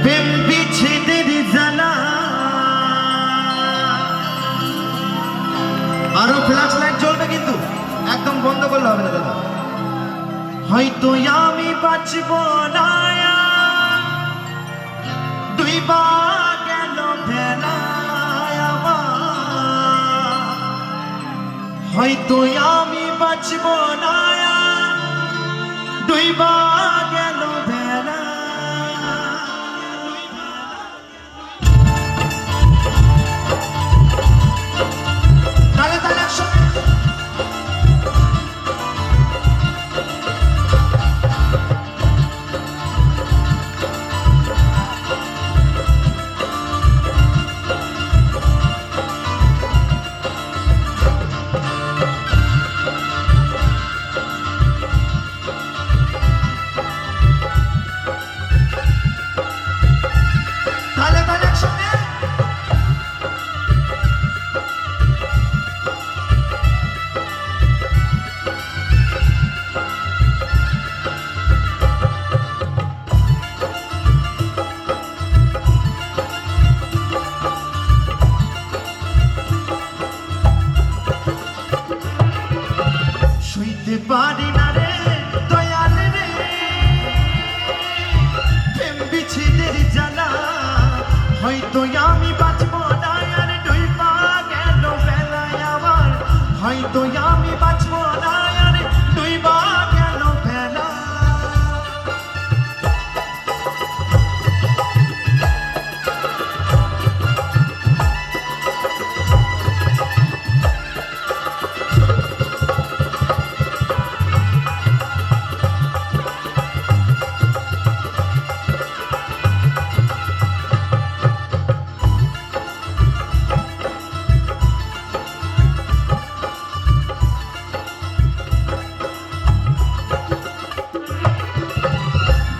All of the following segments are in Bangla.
প্রেম বিচ্ছেদের জ্বালা। আরো ফ্ল্যাশ লাইট জ্বলবে কিন্তু একদম বন্ধ করলে হবে না দাদা। হয়তো আমি বাঁচব না, দুইবার গেল বেলায় আমার। হয়তো আমি বাঁচব না, দুইবার গেল বেলা। তাহলে তাহলে একসঙ্গে পারি না রে দয়াল রে, প্রেম বিচ্ছেদের জ্বালা। হয়তো আমি বাঁচব না, আর ডুইবা গেল বেলায় আমার। হয়তো আমি বাঁচব না, আর ডুইবা গেল বেলা।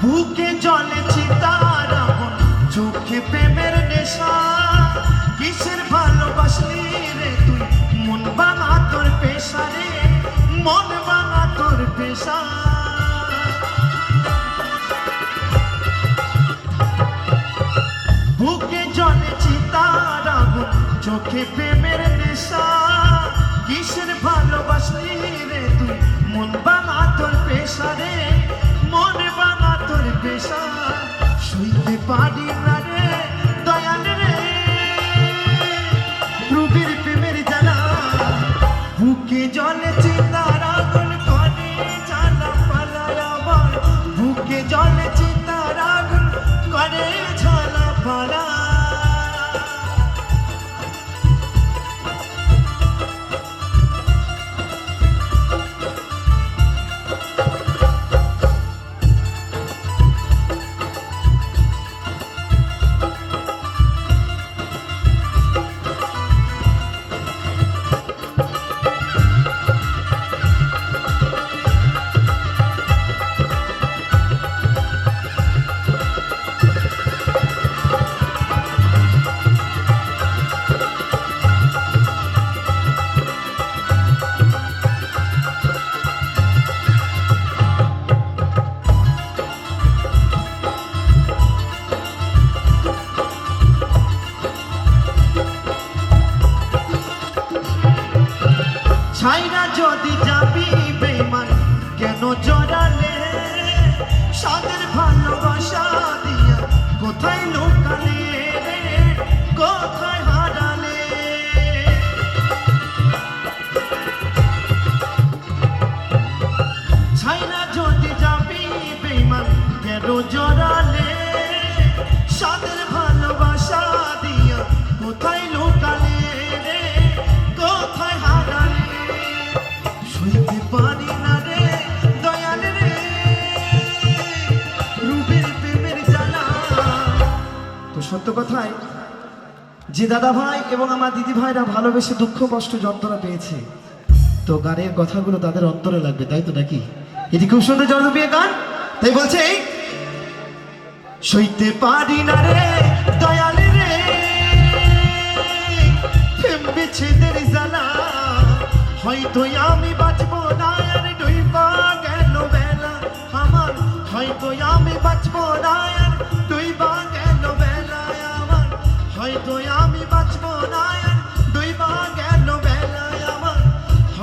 বুকে জলে চিতার আগুন, চোখে প্রেমের নেশা। কিসের ভালোবাসলি রে তুই, মন ভাঙা তোর পেশা রে, মন ভাঙা তোর পেশা। বুকে জলে চিতার আগুন, চোখে প্রেমের নেশা। কিসের ভালোবাসলি রে তুই, মন ভাঙা তোর পেশা রে, মন ভাঙা তোর পেশা। সইতে পারি না রে দয়াল রে, রুবির প্রেমের জ্বালা। বুকে জলে চিতার আগুন, করে জ্বালা পালায় আমার। বুকে জলে চিতার আগুন, করে জ্বালা পালা। ছাইরা যদি যাবি বেঈমান, কেন জড়ালে? সাদের ভালোবাসা দিয়া কোথায় লুকালে রে, কোথায় হারালে? ছাইরা যদি যাবি বেঈমান, কেন জড়ালে? সাদের ভালোবাসা দিয়া কোথায় লুকালে রে, কোথায় হারালে? সইতে পারি না রে দয়াল রে, রূপের প্রেমের জ্বালা। তো সত্য কথাই যে দাদা ভাই এবং আমার দিদি ভাইরা ভালোবেসে দুঃখ কষ্ট যন্ত্রণা পেয়েছে, তো গানের কথাগুলো তাদের অন্তরে লাগবে, তাই তো নাকি? এটি খুব সুন্দর জনপ্রিয় গান। তাই বলছে সইতে পারি না রে দয়াল রে, প্রেম বিচ্ছেদের জ্বালা। হয়তো আমি বাঁচবো না, আর ডুইবা গেল বেলা আমার। হয়তো আমি বাঁচবো না, আর ডুইবা গেল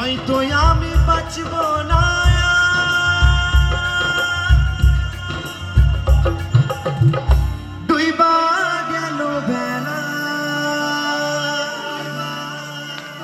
হয়তো আমি বাঁচব না